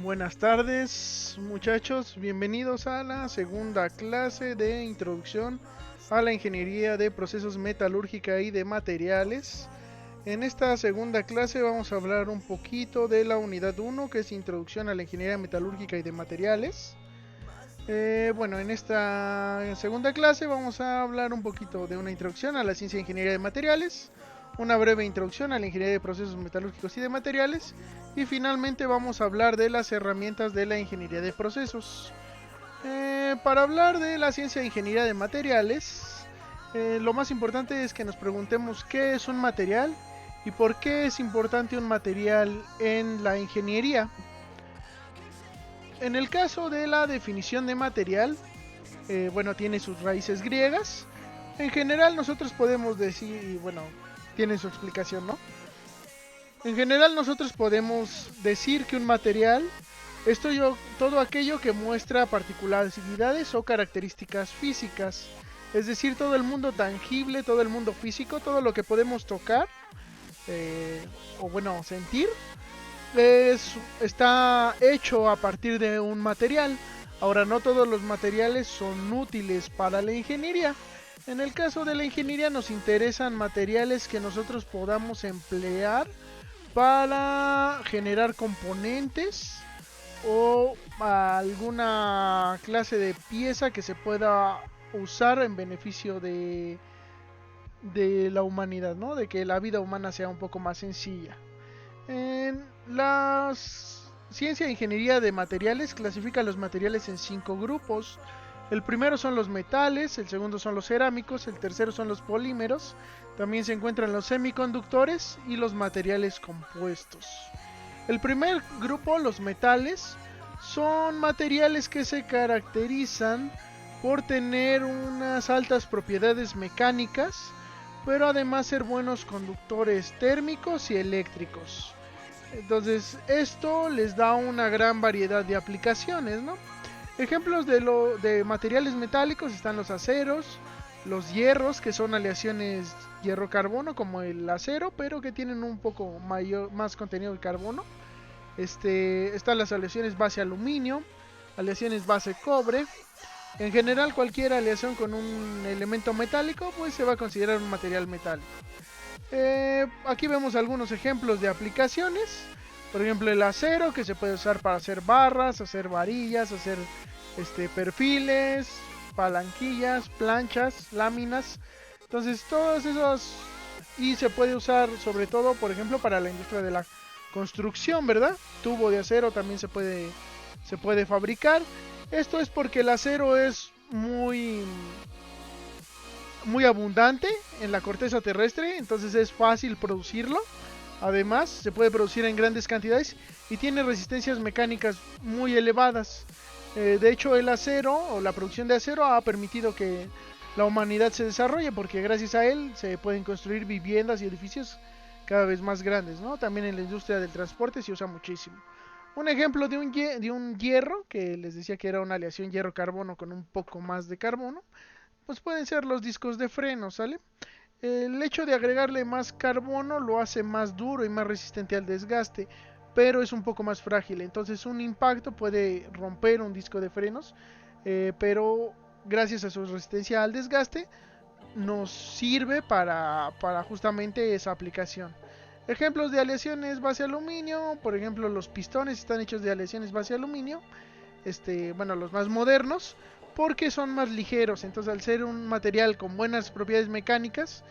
Buenas tardes, muchachos, bienvenidos a la segunda clase de introducción a la ingeniería de procesos metalúrgica y de materiales. En esta segunda clase vamos a hablar un poquito de la unidad 1, que es introducción a la ingeniería metalúrgica y de materiales. Bueno, en esta segunda clase vamos a hablar un poquito de una introducción a la ciencia de ingeniería de materiales, una breve introducción a la ingeniería de procesos metalúrgicos y de materiales, y finalmente vamos a hablar de las herramientas de la ingeniería de procesos. Para hablar de la ciencia de ingeniería de materiales, lo más importante es que nos preguntemos qué es un material y por qué es importante un material en la ingeniería. En el caso de la definición de material, bueno, tiene sus raíces griegas. En general nosotros podemos decir, bueno, tiene su explicación, ¿no? En general nosotros podemos decir que un material es todo aquello que muestra particularidades o características físicas. Es decir, todo el mundo tangible, todo el mundo físico, todo lo que podemos tocar, o bueno, sentir, está hecho a partir de un material. Ahora, no todos los materiales son útiles para la ingeniería. En el caso de la ingeniería nos interesan materiales que nosotros podamos emplear para generar componentes o alguna clase de pieza que se pueda usar en beneficio de la humanidad, ¿no? De que la vida humana sea un poco más sencilla. En la ciencia de ingeniería de materiales clasifica los materiales en 5 grupos. El primero son los metales, el segundo son los cerámicos, el tercero son los polímeros, también se encuentran los semiconductores y los materiales compuestos. El primer grupo, los metales, son materiales que se caracterizan por tener unas altas propiedades mecánicas, pero además ser buenos conductores térmicos y eléctricos. Entonces esto les da una gran variedad de aplicaciones, ¿no? Ejemplos de materiales metálicos están los aceros, los hierros, que son aleaciones hierro-carbono como el acero, pero que tienen un poco más contenido de carbono. Están las aleaciones base aluminio, aleaciones base cobre. En general, cualquier aleación con un elemento metálico pues se va a considerar un material metálico. Aquí vemos algunos ejemplos de aplicaciones. Por ejemplo, el acero, que se puede usar para hacer barras, hacer varillas, hacer perfiles, palanquillas, planchas, láminas. Entonces, todos esos, y se puede usar sobre todo, por ejemplo, para la industria de la construcción, ¿verdad? Tubo de acero también se puede fabricar. Esto es porque el acero es muy abundante en la corteza terrestre, entonces es fácil producirlo. Además, se puede producir en grandes cantidades y tiene resistencias mecánicas muy elevadas. De hecho, el acero o la producción de acero ha permitido que la humanidad se desarrolle, porque gracias a él se pueden construir viviendas y edificios cada vez más grandes, ¿no? También en la industria del transporte se usa muchísimo. Un ejemplo de un hierro, que les decía que era una aleación hierro-carbono con un poco más de carbono, pues pueden ser los discos de freno, ¿sale? El hecho de agregarle más carbono lo hace más duro y más resistente al desgaste, pero es un poco más frágil. Entonces un impacto puede romper un disco de frenos, pero gracias a su resistencia al desgaste nos sirve para justamente esa aplicación. Ejemplos de aleaciones base aluminio, por ejemplo los pistones están hechos de aleaciones base aluminio, bueno, los más modernos, porque son más ligeros. Entonces, al ser un material con buenas propiedades mecánicas,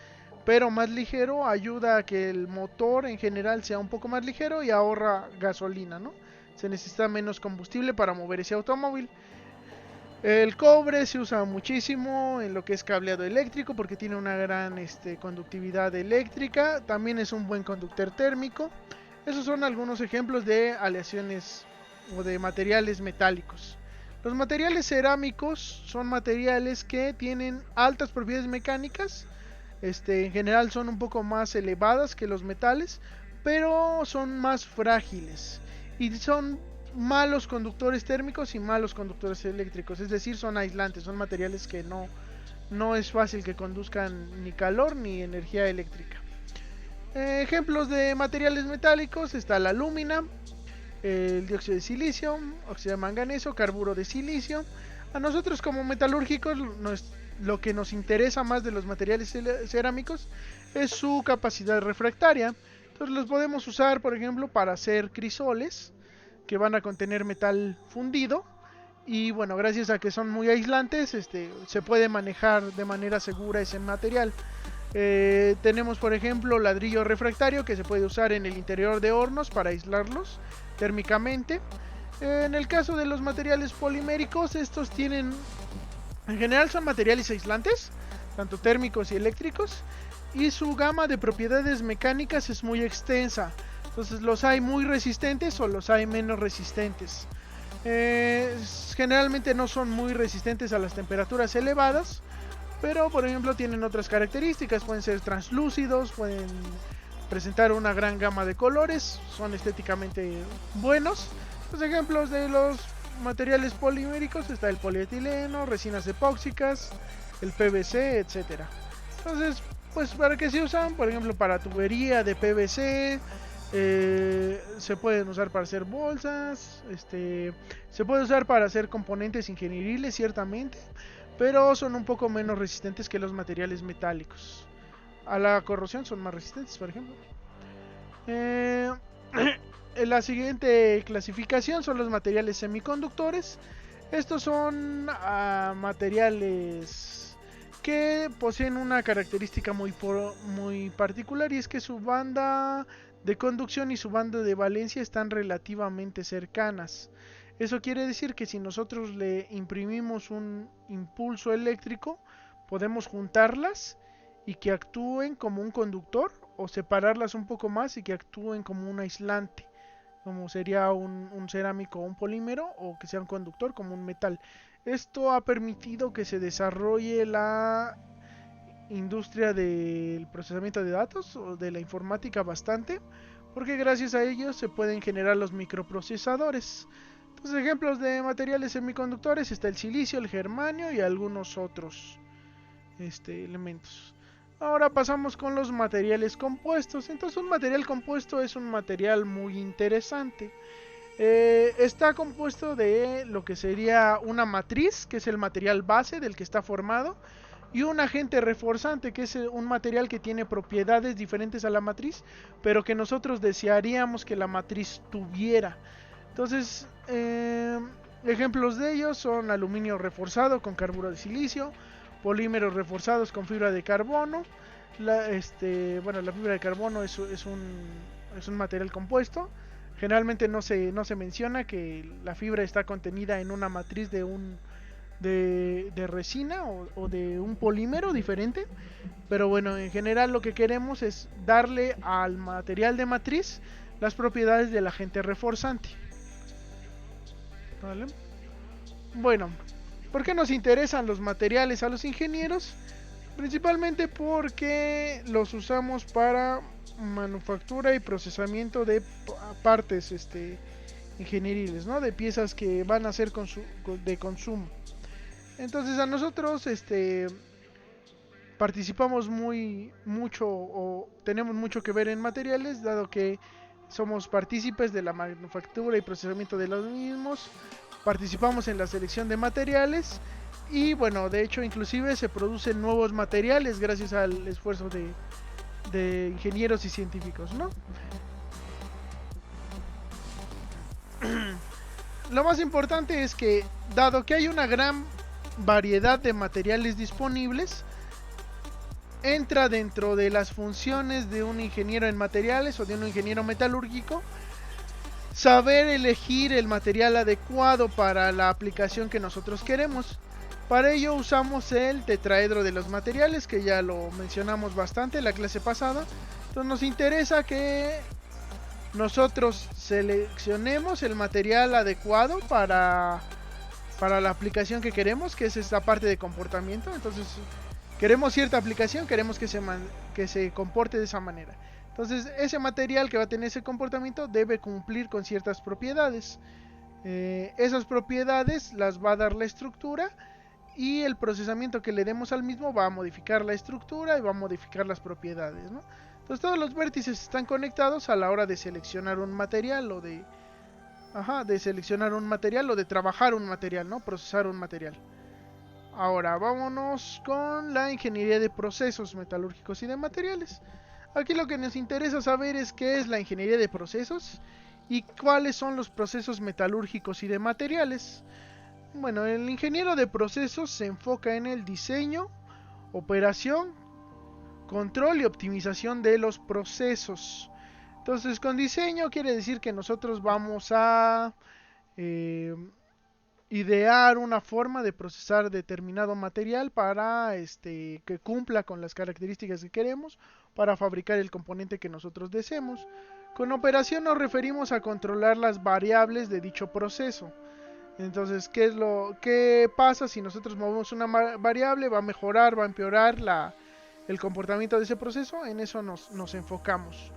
pero más ligero, ayuda a que el motor en general sea un poco más ligero y ahorra gasolina, ¿no? Se necesita menos combustible para mover ese automóvil. El cobre se usa muchísimo en lo que es cableado eléctrico porque tiene una gran conductividad eléctrica. También es un buen conductor térmico. Esos son algunos ejemplos de aleaciones o de materiales metálicos. Los materiales cerámicos son materiales que tienen altas propiedades mecánicas. En general son un poco más elevadas que los metales, pero son más frágiles y son malos conductores térmicos y malos conductores eléctricos, es decir, son aislantes, son materiales que no es fácil que conduzcan ni calor ni energía eléctrica. Ejemplos de materiales metálicos está la alúmina, el dióxido de silicio, óxido de manganeso, carburo de silicio. A nosotros como metalúrgicos lo que nos interesa más de los materiales cerámicos es su capacidad refractaria. Entonces los podemos usar, por ejemplo, para hacer crisoles que van a contener metal fundido. Y bueno, gracias a que son muy aislantes, se puede manejar de manera segura ese material. Tenemos, por ejemplo, ladrillo refractario que se puede usar en el interior de hornos para aislarlos térmicamente. En el caso de los materiales poliméricos, estos tienen, en general son materiales aislantes, tanto térmicos y eléctricos, y su gama de propiedades mecánicas es muy extensa. Entonces los hay muy resistentes o los hay menos resistentes. Generalmente no son muy resistentes a las temperaturas elevadas, pero por ejemplo tienen otras características, pueden ser translúcidos, pueden presentar una gran gama de colores, son estéticamente buenos. Los ejemplos de los materiales poliméricos está el polietileno, resinas epóxicas, el PVC, etcétera. Entonces, pues para qué se usan, por ejemplo para tubería de PVC, se pueden usar para hacer bolsas, se puede usar para hacer componentes ingenieriles ciertamente, pero son un poco menos resistentes que los materiales metálicos. A la corrosión son más resistentes, por ejemplo. La siguiente clasificación son los materiales semiconductores. Estos son materiales que poseen una característica muy particular, y es que su banda de conducción y su banda de valencia están relativamente cercanas. Eso quiere decir que si nosotros le imprimimos un impulso eléctrico, podemos juntarlas y que actúen como un conductor, o separarlas un poco más y que actúen como un aislante, como sería un cerámico o un polímero, o que sea un conductor como un metal. Esto ha permitido que se desarrolle la industria del procesamiento de datos o de la informática bastante, porque gracias a ellos se pueden generar los microprocesadores. Entonces, ejemplos de materiales semiconductores está el silicio, el germanio y algunos otros elementos. Ahora pasamos con los materiales compuestos. Entonces, un material compuesto es un material muy interesante. Está compuesto de lo que sería una matriz, que es el material base del que está formado, y un agente reforzante, que es un material que tiene propiedades diferentes a la matriz, pero que nosotros desearíamos que la matriz tuviera. Entonces, ejemplos de ellos son aluminio reforzado con carburo de silicio, polímeros reforzados con fibra de carbono. La fibra de carbono es un material compuesto. Generalmente no se menciona que la fibra está contenida en una matriz de resina o de un polímero diferente, pero bueno, en general lo que queremos es darle al material de matriz las propiedades del agente reforzante. ¿Vale? Bueno, ¿por qué nos interesan los materiales a los ingenieros? Principalmente porque los usamos para manufactura y procesamiento de partes ingenieriles, ¿no? De piezas que van a ser de consumo. Entonces a nosotros participamos mucho o tenemos mucho que ver en materiales, dado que somos partícipes de la manufactura y procesamiento de los mismos, participamos en la selección de materiales y bueno, de hecho inclusive se producen nuevos materiales gracias al esfuerzo de ingenieros y científicos, ¿no? Lo más importante es que, dado que hay una gran variedad de materiales disponibles, entra dentro de las funciones de un ingeniero en materiales o de un ingeniero metalúrgico saber elegir el material adecuado para la aplicación que nosotros queremos. Para ello usamos el tetraedro de los materiales, que ya lo mencionamos bastante en la clase pasada. Entonces nos interesa que nosotros seleccionemos el material adecuado para la aplicación que queremos, que es esta parte de comportamiento. Entonces queremos cierta aplicación, queremos que se comporte de esa manera. Entonces ese material que va a tener ese comportamiento debe cumplir con ciertas propiedades. Esas propiedades las va a dar la estructura, y el procesamiento que le demos al mismo va a modificar la estructura y va a modificar las propiedades, ¿no? Entonces todos los vértices están conectados a la hora de seleccionar un material o de Ajá, de seleccionar un material o de trabajar un material, ¿no? Procesar un material. Ahora vámonos con la ingeniería de procesos metalúrgicos y de materiales. Aquí lo que nos interesa saber es qué es la ingeniería de procesos y cuáles son los procesos metalúrgicos y de materiales. Bueno, el ingeniero de procesos se enfoca en el diseño, operación, control y optimización de los procesos. Entonces, con diseño quiere decir que nosotros vamos a eh, idear una forma de procesar determinado material para que cumpla con las características que queremos para fabricar el componente que nosotros deseemos. Con operación nos referimos a controlar las variables de dicho proceso. Entonces, ¿qué pasa si nosotros movemos una variable? ¿Va a mejorar, va a empeorar el comportamiento de ese proceso? En eso nos enfocamos.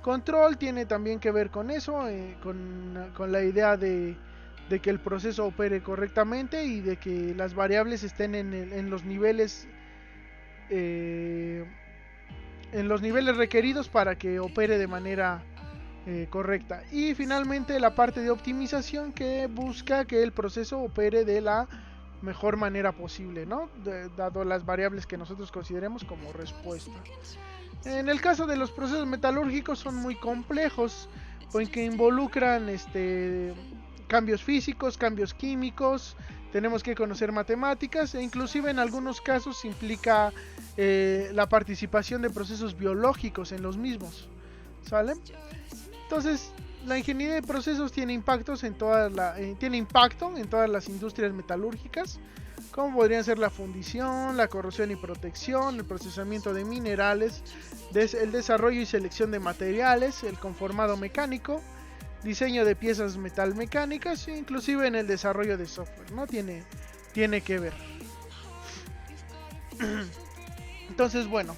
Control tiene también que ver con eso, con la idea de que el proceso opere correctamente y de que las variables estén en los niveles requeridos para que opere de manera correcta. Y finalmente la parte de optimización, que busca que el proceso opere de la mejor manera posible, ¿no? Dado las variables que nosotros consideremos como respuesta. En el caso de los procesos metalúrgicos son muy complejos, porque involucran cambios físicos, cambios químicos, tenemos que conocer matemáticas e inclusive en algunos casos implica la participación de procesos biológicos en los mismos, ¿sale? Entonces, la ingeniería de procesos tiene impacto en todas las industrias metalúrgicas, como podrían ser la fundición, la corrosión y protección, el procesamiento de minerales, el desarrollo y selección de materiales, el conformado mecánico, diseño de piezas metalmecánicas e inclusive en el desarrollo de software, ¿no? Tiene que ver. Entonces, bueno,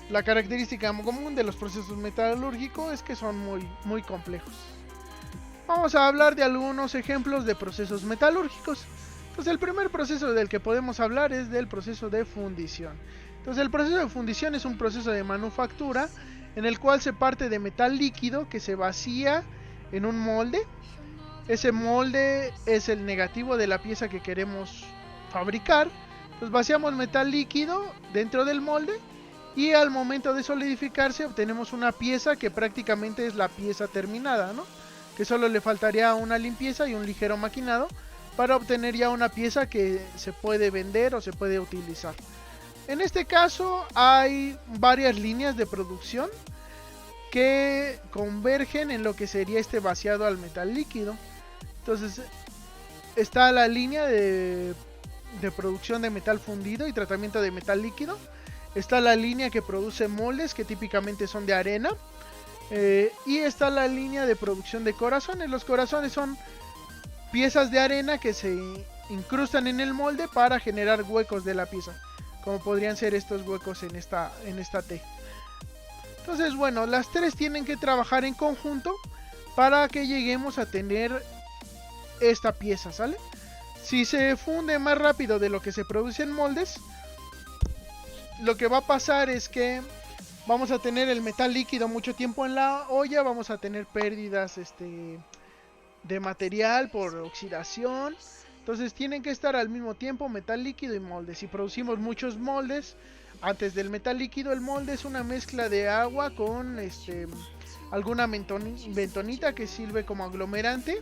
la característica común de los procesos metalúrgicos es que son muy complejos. Vamos a hablar de algunos ejemplos de procesos metalúrgicos. Entonces, el primer proceso del que podemos hablar es del proceso de fundición. Entonces, el proceso de fundición es un proceso de manufactura en el cual se parte de metal líquido que se vacía en un molde. Ese molde es el negativo de la pieza que queremos fabricar. Entonces, vaciamos metal líquido dentro del molde y al momento de solidificarse obtenemos una pieza que prácticamente es la pieza terminada, ¿no? Que solo le faltaría una limpieza y un ligero maquinado para obtener ya una pieza que se puede vender o se puede utilizar. En este caso hay varias líneas de producción que convergen en lo que sería este vaciado al metal líquido. Entonces está la línea de producción de metal fundido y tratamiento de metal líquido. Está la línea que produce moldes, que típicamente son de arena. Y está la línea de producción de corazones. Los corazones son piezas de arena que se incrustan en el molde para generar huecos de la pieza, como podrían ser estos huecos en esta T. Entonces, bueno, las tres tienen que trabajar en conjunto para que lleguemos a tener esta pieza, ¿sale? Si se funde más rápido de lo que se produce en moldes, lo que va a pasar es que vamos a tener el metal líquido mucho tiempo en la olla, vamos a tener pérdidas de material por oxidación. Entonces tienen que estar al mismo tiempo metal líquido y moldes. Si producimos muchos moldes antes del metal líquido, el molde es una mezcla de agua con alguna bentonita que sirve como aglomerante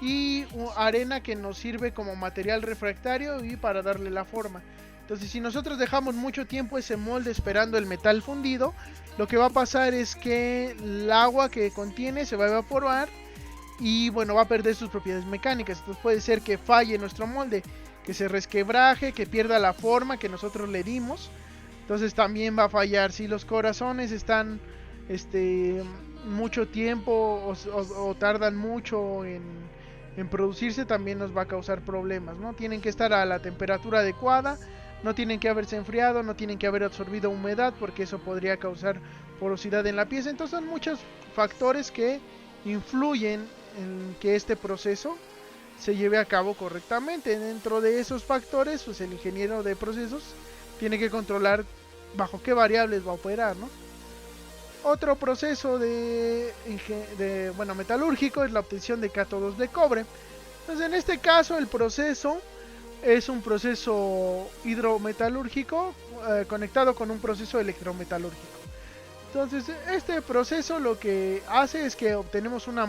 y arena que nos sirve como material refractario y para darle la forma. Entonces, si nosotros dejamos mucho tiempo ese molde esperando el metal fundido, lo que va a pasar es que el agua que contiene se va a evaporar y bueno, va a perder sus propiedades mecánicas. Entonces puede ser que falle nuestro molde, que se resquebraje, que pierda la forma que nosotros le dimos. Entonces también va a fallar. Si los corazones están mucho tiempo o tardan mucho en producirse, también nos va a causar problemas, ¿no? Tienen que estar a la temperatura adecuada, no tienen que haberse enfriado, no tienen que haber absorbido humedad, porque eso podría causar porosidad en la pieza. Entonces son muchos factores que influyen en que este proceso se lleve a cabo correctamente. Dentro de esos factores, pues el ingeniero de procesos tiene que controlar bajo qué variables va a operar, ¿no? Otro proceso bueno, metalúrgico es la obtención de cátodos de cobre. Entonces en este caso el proceso es un proceso hidrometalúrgico conectado con un proceso electrometalúrgico. Entonces este proceso lo que hace es que obtenemos una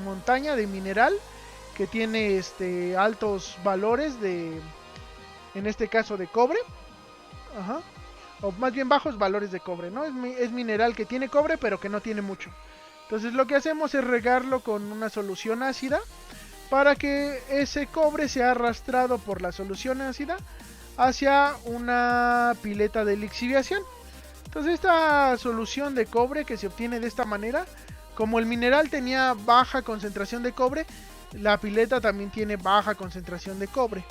montaña de mineral que tiene altos valores de, en este caso, de cobre. Ajá. O más bien bajos valores de cobre, ¿no? Es mineral que tiene cobre pero que no tiene mucho. Entonces lo que hacemos es regarlo con una solución ácida para que ese cobre sea arrastrado por la solución ácida hacia una pileta de lixiviación. Entonces esta solución de cobre que se obtiene de esta manera, como el mineral tenía baja concentración de cobre, la pileta también tiene baja concentración de cobre.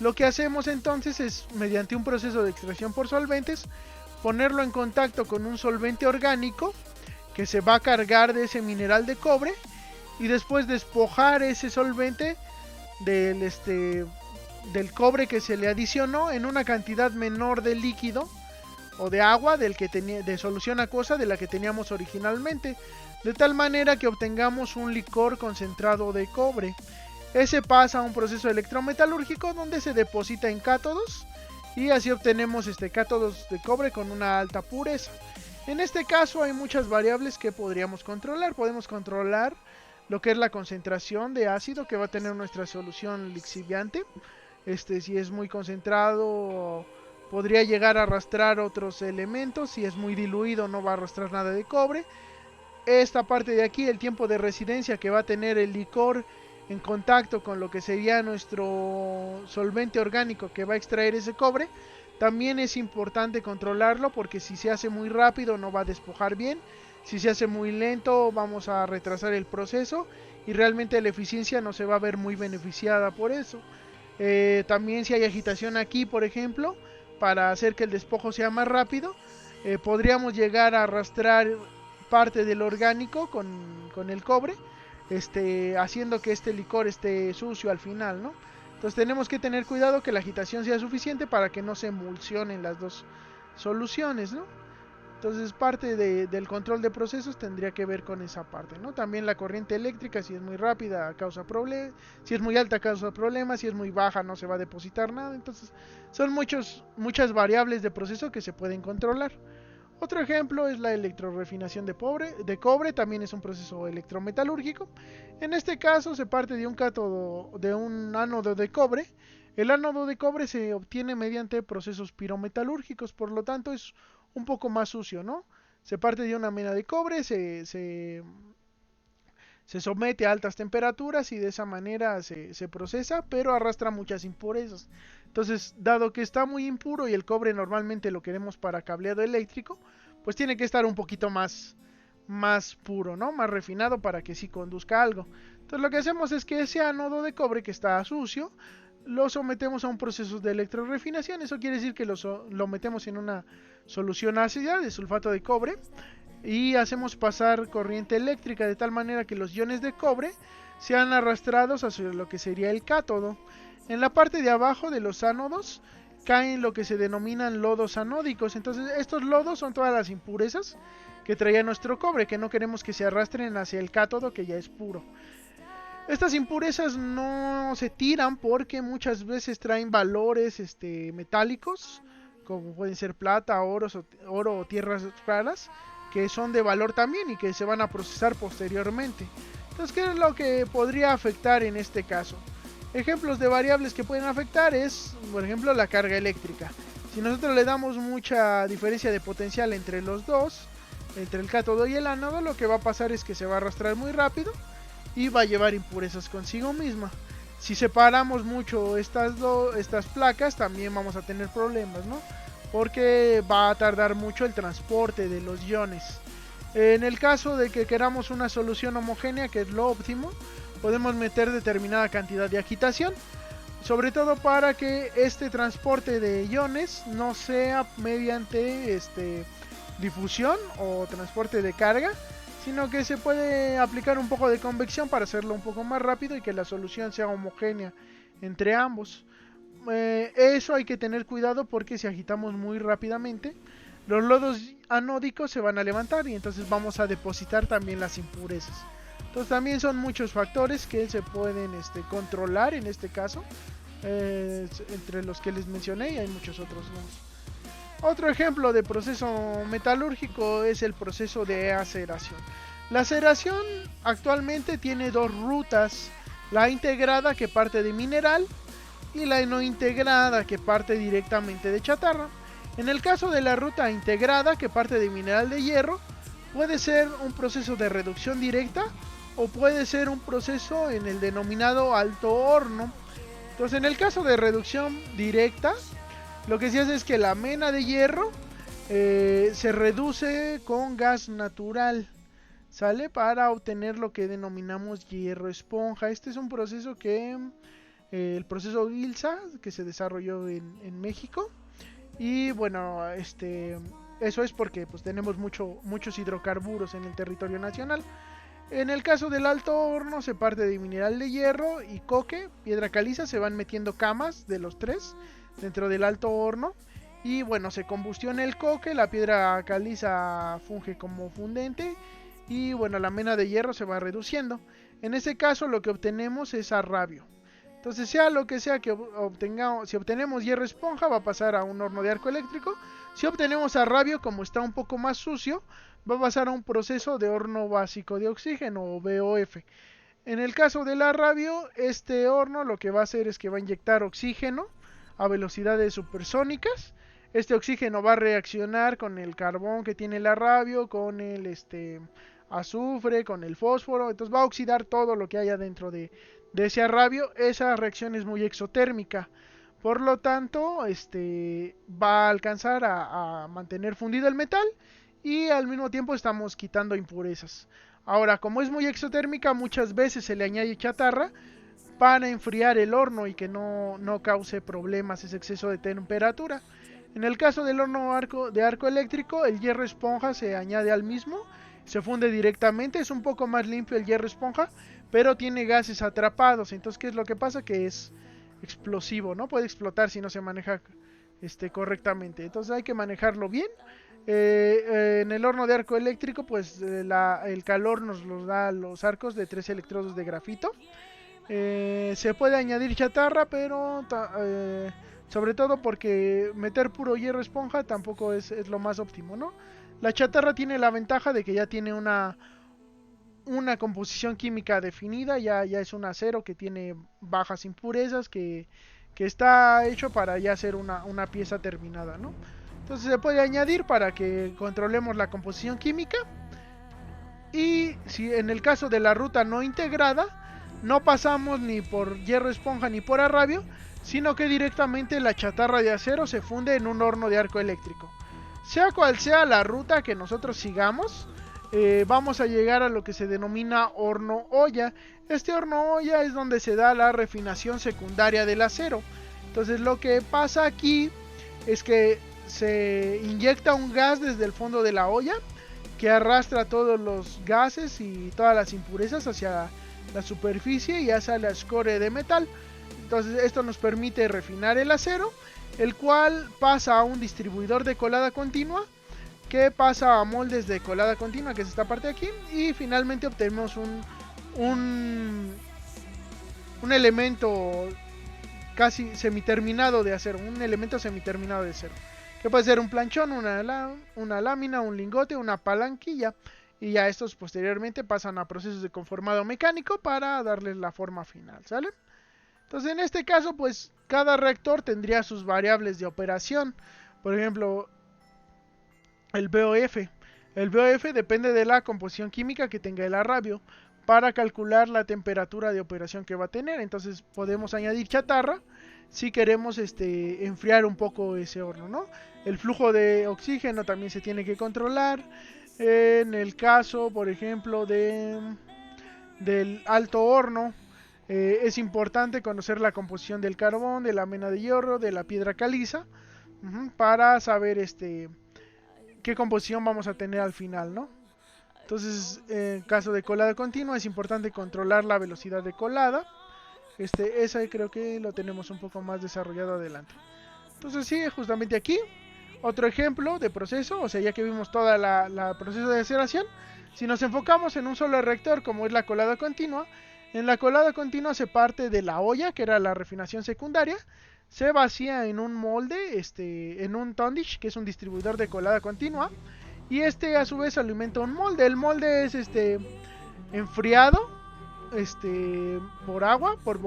Lo que hacemos entonces es, mediante un proceso de extracción por solventes, ponerlo en contacto con un solvente orgánico que se va a cargar de ese mineral de cobre y después despojar ese solvente del cobre que se le adicionó en una cantidad menor de líquido o de agua de solución acuosa de la que teníamos originalmente, de tal manera que obtengamos un licor concentrado de cobre. Ese pasa a un proceso electrometalúrgico donde se deposita en cátodos y así obtenemos cátodos de cobre con una alta pureza. En este caso hay muchas variables que podríamos controlar. Podemos controlar lo que es la concentración de ácido que va a tener nuestra solución lixiviante. Si es muy concentrado, podría llegar a arrastrar otros elementos. Si es muy diluido, no va a arrastrar nada de cobre. Esta parte de aquí, el tiempo de residencia que va a tener el licor en contacto con lo que sería nuestro solvente orgánico que va a extraer ese cobre, también es importante controlarlo, porque si se hace muy rápido no va a despojar bien, si se hace muy lento vamos a retrasar el proceso y realmente la eficiencia no se va a ver muy beneficiada por eso. También si hay agitación aquí, por ejemplo, para hacer que el despojo sea más rápido, podríamos llegar a arrastrar parte del orgánico con el cobre, haciendo que este licor esté sucio al final, ¿no? Entonces tenemos que tener cuidado que la agitación sea suficiente para que no se emulsionen las dos soluciones, ¿no? Entonces parte del control de procesos tendría que ver con esa parte, ¿no? También la corriente eléctrica, si es muy rápida causa problemas, si es muy alta causa problemas, si es muy baja no se va a depositar nada. Entonces son muchas variables de proceso que se pueden controlar. Otro ejemplo es la electrorefinación de cobre, también es un proceso electrometalúrgico. En este caso se parte de un ánodo de cobre. El ánodo de cobre se obtiene mediante procesos pirometalúrgicos, por lo tanto es un poco más sucio, ¿no? Se parte de una mena de cobre, se somete a altas temperaturas y de esa manera se procesa, pero arrastra muchas impurezas. Entonces, dado que está muy impuro y el cobre normalmente lo queremos para cableado eléctrico, pues tiene que estar un poquito más puro, ¿no? Más refinado para que sí conduzca algo. Entonces lo que hacemos es que ese ánodo de cobre que está sucio, lo sometemos a un proceso de electrorefinación. Eso quiere decir que lo metemos en una solución ácida de sulfato de cobre y hacemos pasar corriente eléctrica de tal manera que los iones de cobre sean arrastrados hacia lo que sería el cátodo. En la parte de abajo de los ánodos caen lo que se denominan lodos anódicos. Entonces estos lodos son todas las impurezas que traía nuestro cobre, que no queremos que se arrastren hacia el cátodo, que ya es puro. Estas impurezas no se tiran porque muchas veces traen valores metálicos, como pueden ser plata, oro o tierras raras, que son de valor también y que se van a procesar posteriormente. Entonces, ¿qué es lo que podría afectar en este caso? Ejemplos de variables que pueden afectar es, por ejemplo, la carga eléctrica. Si nosotros le damos mucha diferencia de potencial entre los dos, entre el cátodo y el ánodo, lo que va a pasar es que se va a arrastrar muy rápido y va a llevar impurezas consigo misma. Si separamos mucho estas placas, también vamos a tener problemas, ¿no? Porque va a tardar mucho el transporte de los iones. En el caso de que queramos una solución homogénea, que es lo óptimo, podemos meter determinada cantidad de agitación, sobre todo para que este transporte de iones no sea mediante difusión o transporte de carga, sino que se puede aplicar un poco de convección para hacerlo un poco más rápido y que la solución sea homogénea entre ambos. Eso hay que tener cuidado porque si agitamos muy rápidamente, los lodos anódicos se van a levantar y entonces vamos a depositar también las impurezas. Entonces también son muchos factores que se pueden controlar en este caso, entre los que les mencioné, y hay muchos otros más. Otro ejemplo de proceso metalúrgico es el proceso de aceración. La aceración actualmente tiene dos rutas: la integrada, que parte de mineral, y la no integrada, que parte directamente de chatarra. En el caso de la ruta integrada, que parte de mineral de hierro, puede ser un proceso de reducción directa o puede ser un proceso en el denominado alto horno. Entonces, en el caso de reducción directa, lo que se hace es que la mena de hierro se reduce con gas natural, ¿sale? Para obtener lo que denominamos hierro esponja. Este es un proceso que el proceso GILSA, que se desarrolló en México. Y bueno, eso es porque pues tenemos muchos hidrocarburos en el territorio nacional. En el caso del alto horno se parte de mineral de hierro y coque, piedra caliza. Se van metiendo camas de los tres dentro del alto horno. Y bueno, se combustiona el coque, la piedra caliza funge como fundente. Y bueno, la mena de hierro se va reduciendo. En este caso lo que obtenemos es arrabio. Entonces, sea lo que sea que obtengamos, si obtenemos hierro esponja, va a pasar a un horno de arco eléctrico. Si obtenemos arrabio, como está un poco más sucio, va a pasar a un proceso de horno básico de oxígeno, o BOF. En el caso del arrabio, este horno lo que va a hacer es que va a inyectar oxígeno a velocidades supersónicas. Este oxígeno va a reaccionar con el carbón que tiene el arrabio, con el azufre, con el fósforo. Entonces va a oxidar todo lo que haya dentro de ese arrabio. Esa reacción es muy exotérmica, por lo tanto va a alcanzar a mantener fundido el metal y al mismo tiempo estamos quitando impurezas. Ahora, como es muy exotérmica, muchas veces se le añade chatarra para enfriar el horno y que no cause problemas ese exceso de temperatura. En el caso del horno de arco eléctrico, el hierro esponja se añade al mismo, se funde directamente. Es un poco más limpio el hierro esponja, pero tiene gases atrapados. Entonces, ¿qué es lo que pasa? Que es explosivo, ¿no? Puede explotar si no se maneja correctamente. Entonces hay que manejarlo bien. En el horno de arco eléctrico, pues el calor nos los da los arcos de 3 electrodos de grafito. Se puede añadir chatarra, pero sobre todo porque meter puro hierro esponja tampoco es lo más óptimo, ¿no? La chatarra tiene la ventaja de que ya tiene una composición química definida, ya es un acero que tiene bajas impurezas, que está hecho para ya ser una pieza terminada, ¿no? Entonces se puede añadir para que controlemos la composición química. Y si en el caso de la ruta no integrada, no pasamos ni por hierro esponja ni por arrabio, sino que directamente la chatarra de acero se funde en un horno de arco eléctrico. Sea cual sea la ruta que nosotros sigamos, vamos a llegar a lo que se denomina horno olla. Este horno olla es donde se da la refinación secundaria del acero. Entonces lo que pasa aquí es que se inyecta un gas desde el fondo de la olla que arrastra todos los gases y todas las impurezas hacia la superficie y hacia la escoria de metal. Entonces esto nos permite refinar el acero, el cual pasa a un distribuidor de colada continua, que pasa a moldes de colada continua, que es esta parte de aquí, y finalmente obtenemos un elemento casi semiterminado de acero, que puede ser un planchón, una lámina, un lingote, una palanquilla, y ya estos posteriormente pasan a procesos de conformado mecánico para darles la forma final, ¿sale? Entonces en este caso, pues cada reactor tendría sus variables de operación. Por ejemplo, el BOF. El BOF depende de la composición química que tenga el arrabio para calcular la temperatura de operación que va a tener. Entonces podemos añadir chatarra si queremos enfriar un poco ese horno, ¿no? El flujo de oxígeno también se tiene que controlar. En el caso, por ejemplo, del alto horno, es importante conocer la composición del carbón, de la mena de hierro, de la piedra caliza, para saber qué composición vamos a tener al final, ¿no? Entonces, en caso de colada continua, es importante controlar la velocidad de colada. Esa creo que lo tenemos un poco más desarrollado adelante. Entonces sí, justamente aquí. Otro ejemplo de proceso, o sea, ya que vimos toda la proceso de aceleración, si nos enfocamos en un solo reactor como es la colada continua, en la colada continua se parte de la olla, que era la refinación secundaria, se vacía en un molde, en un Tondich, que es un distribuidor de colada continua, y a su vez alimenta un molde. El molde es enfriado por agua, por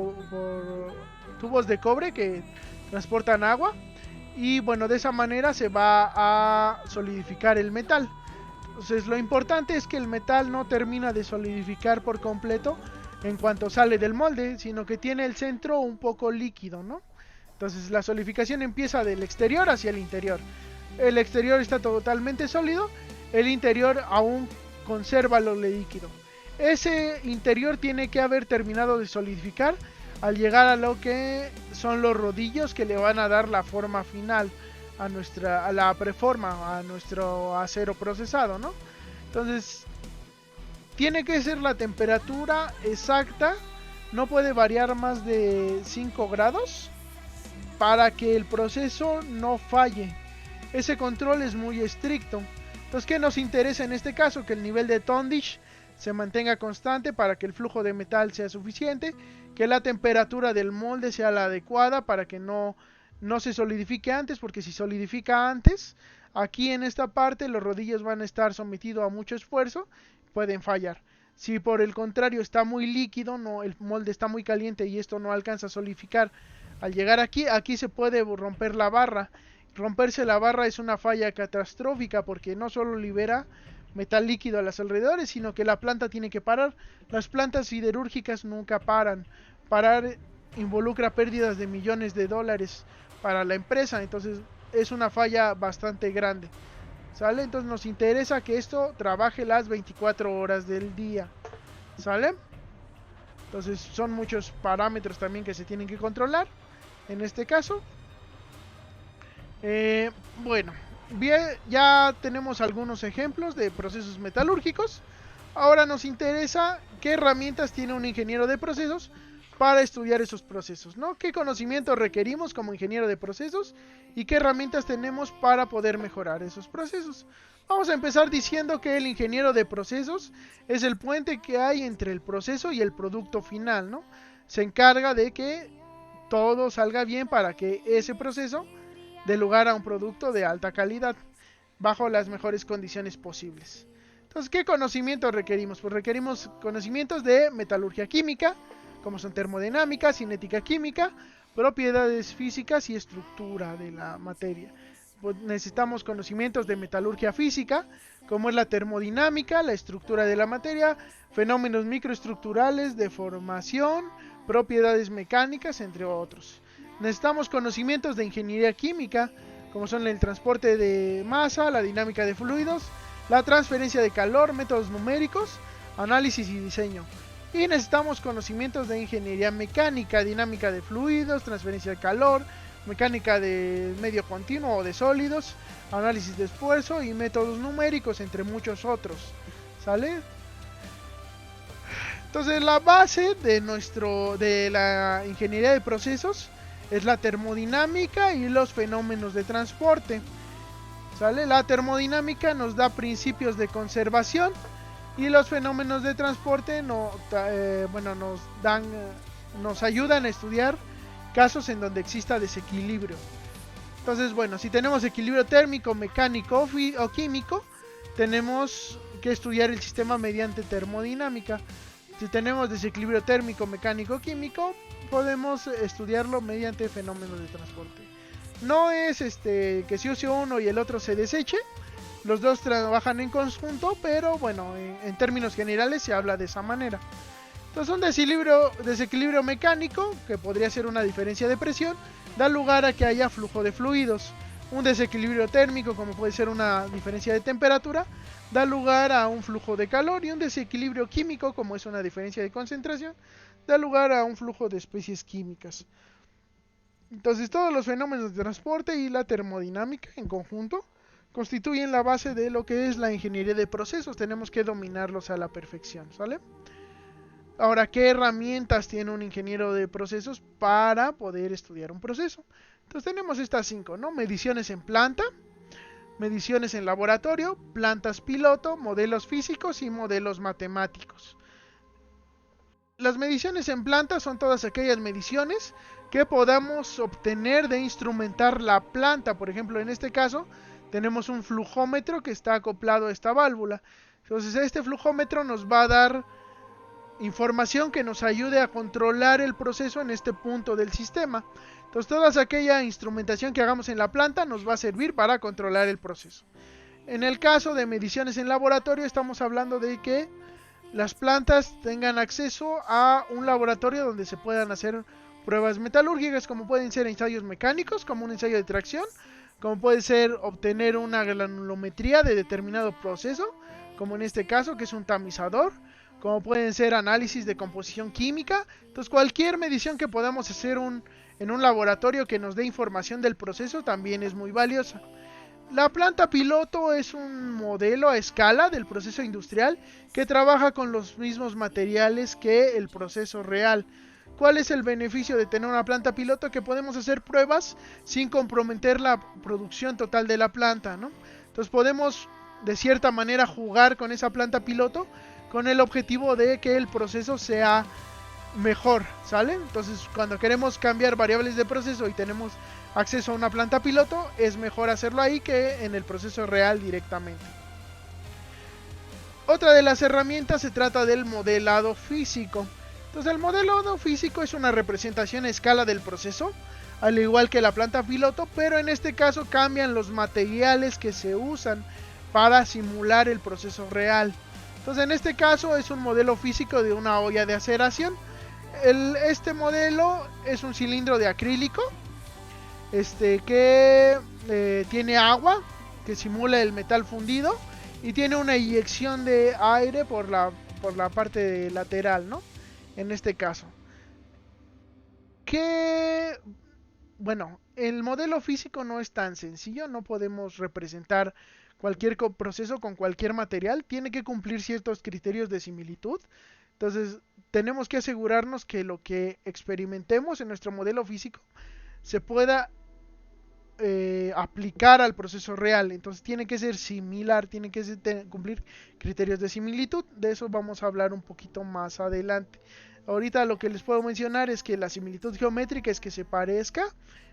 tubos de cobre que transportan agua, y bueno, de esa manera se va a solidificar el metal. Entonces lo importante es que el metal no termina de solidificar por completo en cuanto sale del molde, sino que tiene el centro un poco líquido, ¿no? Entonces la solidificación empieza del exterior hacia el interior. El exterior está totalmente sólido, el interior aún conserva lo líquido. Ese interior tiene que haber terminado de solidificar al llegar a lo que son los rodillos que le van a dar la forma final a la preforma, a nuestro acero procesado, ¿no? Entonces tiene que ser la temperatura exacta, no puede variar más de 5 grados para que el proceso no falle. Ese control es muy estricto. Entonces, ¿qué nos interesa en este caso? Que el nivel de Tondich se mantenga constante para que el flujo de metal sea suficiente, que la temperatura del molde sea la adecuada para que no se solidifique antes, porque si solidifica antes, aquí en esta parte los rodillos van a estar sometidos a mucho esfuerzo, pueden fallar. Si por el contrario está muy líquido, el molde está muy caliente y esto no alcanza a solidificar, al llegar aquí se puede romper la barra. Romperse la barra es una falla catastrófica porque no solo libera metal líquido a los alrededores, sino que la planta tiene que parar. Las plantas siderúrgicas nunca paran. Parar involucra pérdidas de millones de dólares para la empresa, entonces es una falla bastante grande. ¿Sale? Entonces nos interesa que esto trabaje las 24 horas del día. ¿Sale? Entonces son muchos parámetros también que se tienen que controlar en este caso. Bueno, bien, ya tenemos algunos ejemplos de procesos metalúrgicos. Ahora nos interesa qué herramientas tiene un ingeniero de procesos para estudiar esos procesos, ¿no? ¿Qué conocimientos requerimos como ingeniero de procesos y qué herramientas tenemos para poder mejorar esos procesos? Vamos a empezar diciendo que el ingeniero de procesos es el puente que hay entre el proceso y el producto final, ¿no? Se encarga de que todo salga bien para que ese proceso dé lugar a un producto de alta calidad bajo las mejores condiciones posibles. Entonces, ¿qué conocimientos requerimos? Pues requerimos conocimientos de metalurgia química, como son termodinámica, cinética química, propiedades físicas y estructura de la materia. Pues necesitamos conocimientos de metalurgia física, como es la termodinámica, la estructura de la materia, fenómenos microestructurales, deformación, propiedades mecánicas, entre otros. Necesitamos conocimientos de ingeniería química, como son el transporte de masa, la dinámica de fluidos, la transferencia de calor, métodos numéricos, análisis y diseño. Y necesitamos conocimientos de ingeniería mecánica, dinámica de fluidos, transferencia de calor, mecánica de medio continuo o de sólidos, análisis de esfuerzo y métodos numéricos, entre muchos otros. ¿Sale? Entonces la base de la ingeniería de procesos es la termodinámica y los fenómenos de transporte. ¿Sale? La termodinámica nos da principios de conservación y los fenómenos de transporte nos ayudan a estudiar casos en donde exista desequilibrio. Entonces, bueno, si tenemos equilibrio térmico, mecánico o químico, tenemos que estudiar el sistema mediante termodinámica. Si tenemos desequilibrio térmico, mecánico o químico, podemos estudiarlo mediante fenómenos de transporte. No es que se use uno y el otro se deseche. Los dos trabajan en conjunto, pero bueno, en términos generales se habla de esa manera. Entonces un desequilibrio mecánico, que podría ser una diferencia de presión, da lugar a que haya flujo de fluidos. Un desequilibrio térmico, como puede ser una diferencia de temperatura, da lugar a un flujo de calor. Y un desequilibrio químico, como es una diferencia de concentración, da lugar a un flujo de especies químicas. Entonces todos los fenómenos de transporte y la termodinámica en conjunto constituyen la base de lo que es la ingeniería de procesos. Tenemos que dominarlos a la perfección, ¿sale? Ahora, ¿qué herramientas tiene un ingeniero de procesos para poder estudiar un proceso? Entonces tenemos estas 5, ¿no? Mediciones en planta, mediciones en laboratorio, plantas piloto, modelos físicos y modelos matemáticos. Las mediciones en planta son todas aquellas mediciones que podamos obtener de instrumentar la planta. Por ejemplo, en este caso tenemos un flujómetro que está acoplado a esta válvula. Entonces este flujómetro nos va a dar información que nos ayude a controlar el proceso en este punto del sistema. Entonces toda aquella instrumentación que hagamos en la planta nos va a servir para controlar el proceso. En el caso de mediciones en laboratorio, estamos hablando de que las plantas tengan acceso a un laboratorio donde se puedan hacer pruebas metalúrgicas, como pueden ser ensayos mecánicos, como un ensayo de tracción, como puede ser obtener una granulometría de determinado proceso, como en este caso que es un tamizador, como pueden ser análisis de composición química. Entonces cualquier medición que podamos hacer en un laboratorio que nos dé información del proceso también es muy valiosa. La planta piloto es un modelo a escala del proceso industrial que trabaja con los mismos materiales que el proceso real. ¿Cuál es el beneficio de tener una planta piloto? Que podemos hacer pruebas sin comprometer la producción total de la planta, ¿no? Entonces podemos de cierta manera jugar con esa planta piloto con el objetivo de que el proceso sea mejor, ¿sale? Entonces cuando queremos cambiar variables de proceso y tenemos acceso a una planta piloto, es mejor hacerlo ahí que en el proceso real directamente. Otra de las herramientas se trata del modelado físico. Entonces el modelado físico es una representación a escala del proceso, al igual que la planta piloto, pero en este caso cambian los materiales que se usan para simular el proceso real. Entonces en este caso es un modelo físico de una olla de aceración. Este modelo es un cilindro de acrílico que tiene agua que simula el metal fundido y tiene una inyección de aire por la parte lateral, ¿no? En este caso. Bueno, el modelo físico no es tan sencillo, no podemos representar cualquier proceso con cualquier material, tiene que cumplir ciertos criterios de similitud. Entonces tenemos que asegurarnos que lo que experimentemos en nuestro modelo físico se pueda aplicar al proceso real. Entonces tiene que ser similar, tiene que cumplir criterios de similitud. De eso vamos a hablar un poquito más adelante. Ahorita lo que les puedo mencionar es que la similitud geométrica es que se parezca,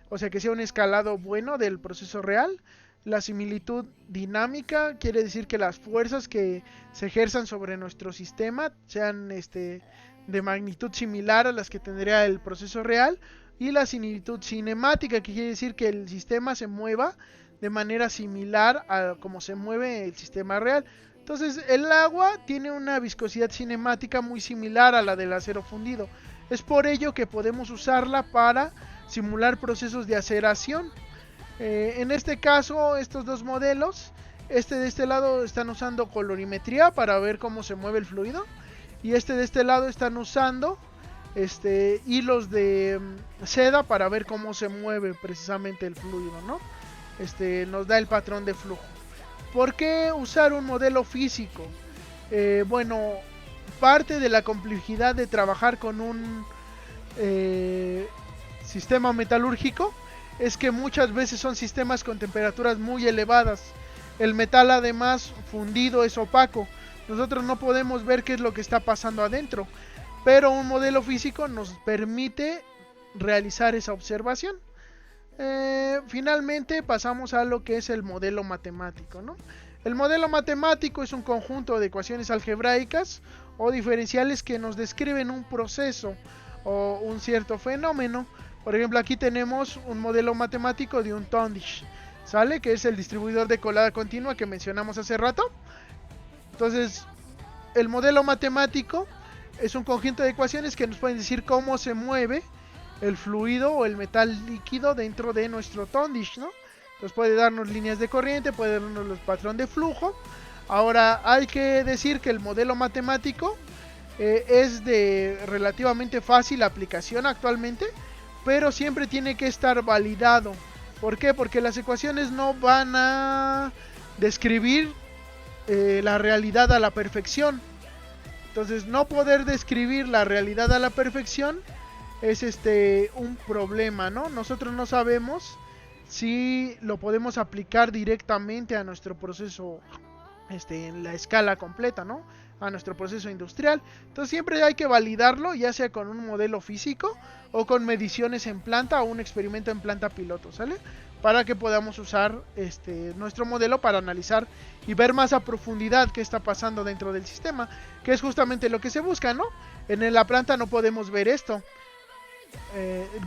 o sea que sea un escalado bueno del proceso real. La similitud dinámica quiere decir que las fuerzas que se ejerzan sobre nuestro sistema sean de magnitud similar a las que tendría el proceso real. Y la similitud cinemática, que quiere decir que el sistema se mueva de manera similar a como se mueve el sistema real. Entonces el agua tiene una viscosidad cinemática muy similar a la del acero fundido. Es por ello que podemos usarla para simular procesos de aceración. En este caso, estos dos modelos, de este lado están usando colorimetría para ver cómo se mueve el fluido, y de este lado están usando hilos de seda para ver cómo se mueve precisamente el fluido, ¿no? Nos da el patrón de flujo. ¿Por qué usar un modelo físico? Bueno, parte de la complejidad de trabajar con un sistema metalúrgico es que muchas veces son sistemas con temperaturas muy elevadas. El metal además fundido es opaco. Nosotros no podemos ver qué es lo que está pasando adentro, pero un modelo físico nos permite realizar esa observación. Finalmente pasamos a lo que es el modelo matemático, ¿no? El modelo matemático es un conjunto de ecuaciones algebraicas o diferenciales que nos describen un proceso o un cierto fenómeno. Por ejemplo, aquí tenemos un modelo matemático de un Tondish, ¿sale? Que es el distribuidor de colada continua que mencionamos hace rato. Entonces, el modelo matemático es un conjunto de ecuaciones que nos pueden decir cómo se mueve el fluido o el metal líquido dentro de nuestro Tondish, ¿no? Entonces puede darnos líneas de corriente, puede darnos los patrón de flujo. Ahora hay que decir que el modelo matemático es de relativamente fácil aplicación actualmente, pero siempre tiene que estar validado. ¿Por qué? Porque las ecuaciones no van a describir la realidad a la perfección. Entonces no poder describir la realidad a la perfección es un problema, ¿no? Nosotros no sabemos si lo podemos aplicar directamente a nuestro proceso en la escala completa, ¿no? A nuestro proceso industrial. Entonces siempre hay que validarlo, ya sea con un modelo físico o con mediciones en planta o un experimento en planta piloto, ¿sale? Para que podamos usar nuestro modelo para analizar y ver más a profundidad qué está pasando dentro del sistema, que es justamente lo que se busca, ¿no? En la planta no podemos ver esto.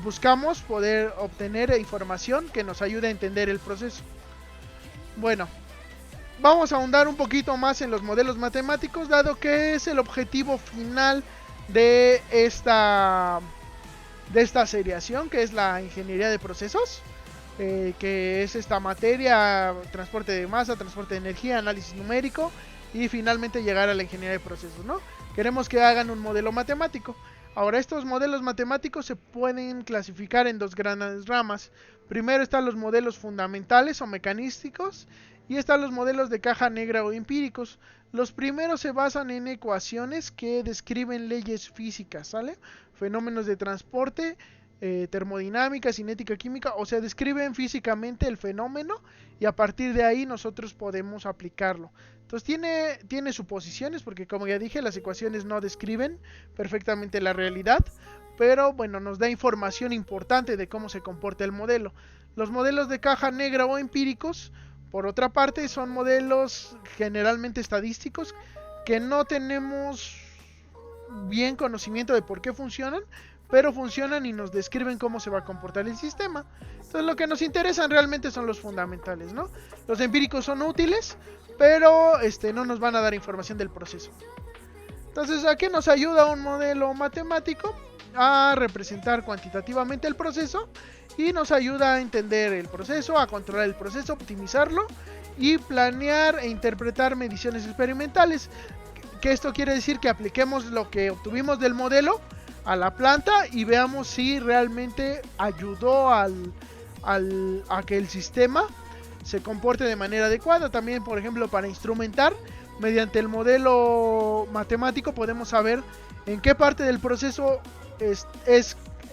Buscamos poder obtener información que nos ayude a entender el proceso. Bueno, vamos a ahondar un poquito más en los modelos matemáticos, dado que es el objetivo final de esta seriación, que es la ingeniería de procesos, que es esta materia: transporte de masa, transporte de energía, análisis numérico y finalmente llegar a la ingeniería de procesos, ¿no? Queremos que hagan un modelo matemático. Ahora, estos modelos matemáticos se pueden clasificar en dos grandes ramas. Primero están los modelos fundamentales o mecanísticos, y están los modelos de caja negra o empíricos. Los primeros se basan en ecuaciones que describen leyes físicas, ¿sale? Fenómenos de transporte, termodinámica, cinética, química, o sea, describen físicamente el fenómeno y a partir de ahí nosotros podemos aplicarlo. Entonces tiene suposiciones, porque como ya dije, las ecuaciones no describen perfectamente la realidad, pero bueno, nos da información importante de cómo se comporta el modelo. Los modelos de caja negra o empíricos, por otra parte, son modelos generalmente estadísticos que no tenemos bien conocimiento de por qué funcionan, pero funcionan y nos describen cómo se va a comportar el sistema. Entonces lo que nos interesan realmente son los fundamentales, ¿no? Los empíricos son útiles, pero no nos van a dar información del proceso. Entonces, ¿a qué nos ayuda un modelo matemático? A representar cuantitativamente el proceso, y nos ayuda a entender el proceso, a controlar el proceso, optimizarlo y planear e interpretar mediciones experimentales. Que esto quiere decir que apliquemos lo que obtuvimos del modelo a la planta y veamos si realmente ayudó a que el sistema se comporte de manera adecuada. También, por ejemplo, para instrumentar, mediante el modelo matemático podemos saber en qué parte del proceso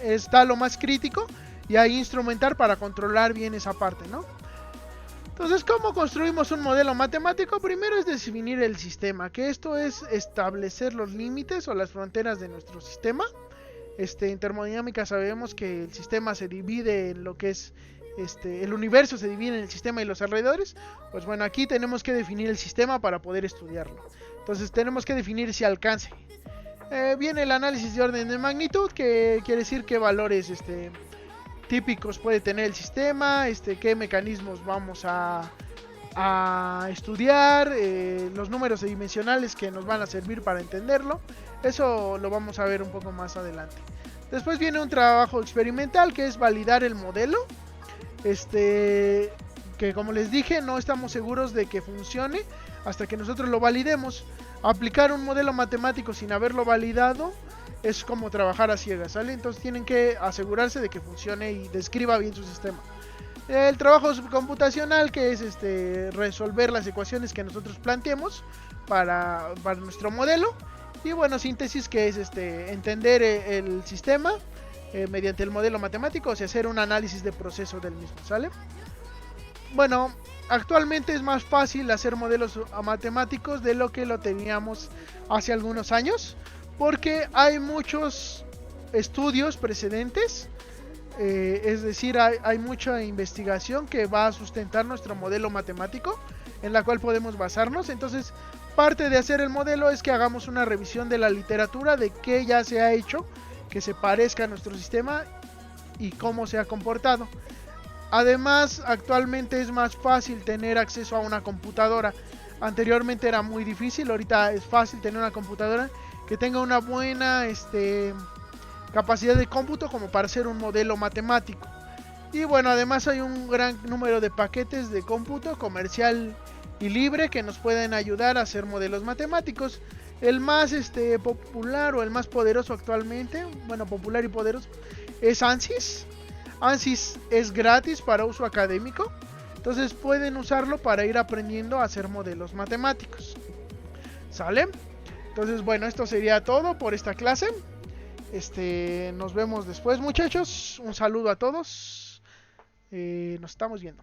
está lo más crítico, y ahí instrumentar para controlar bien esa parte, ¿no? Entonces, ¿cómo construimos un modelo matemático? Primero es definir el sistema, que esto es establecer los límites o las fronteras de nuestro sistema. En termodinámica sabemos que el sistema se divide en lo que es el universo, se divide en el sistema y los alrededores. Pues bueno, aquí tenemos que definir el sistema para poder estudiarlo. Entonces tenemos que definir si alcance. Viene el análisis de orden de magnitud, que quiere decir qué valores típicos puede tener el sistema, qué mecanismos vamos a estudiar, los números dimensionales que nos van a servir para entenderlo. Eso lo vamos a ver un poco más adelante. Después viene un trabajo experimental, que es validar el modelo, que como les dije, no estamos seguros de que funcione hasta que nosotros lo validemos. Aplicar un modelo matemático sin haberlo validado es como trabajar a ciegas, ¿sale? Entonces tienen que asegurarse de que funcione y describa bien su sistema. El trabajo computacional, que es resolver las ecuaciones que nosotros planteemos para nuestro modelo. Y bueno, síntesis, que es entender el sistema mediante el modelo matemático, o sea, hacer un análisis de proceso del mismo, ¿sale? Bueno, actualmente es más fácil hacer modelos matemáticos de lo que lo teníamos hace algunos años, porque hay muchos estudios precedentes, es decir, hay mucha investigación que va a sustentar nuestro modelo matemático, en la cual podemos basarnos. Entonces, parte de hacer el modelo es que hagamos una revisión de la literatura, de qué ya se ha hecho que se parezca a nuestro sistema y cómo se ha comportado. Además, actualmente es más fácil tener acceso a una computadora. Anteriormente era muy difícil, ahorita es fácil tener una computadora que tenga una buena capacidad de cómputo como para hacer un modelo matemático. Y bueno, además hay un gran número de paquetes de cómputo comercial y libre que nos pueden ayudar a hacer modelos matemáticos. El más popular o el más poderoso actualmente, bueno, popular y poderoso, es ANSYS. ANSYS es gratis para uso académico, entonces pueden usarlo para ir aprendiendo a hacer modelos matemáticos. ¿Sale? Entonces, bueno, esto sería todo por esta clase. Nos vemos después, muchachos. Un saludo a todos. Nos estamos viendo.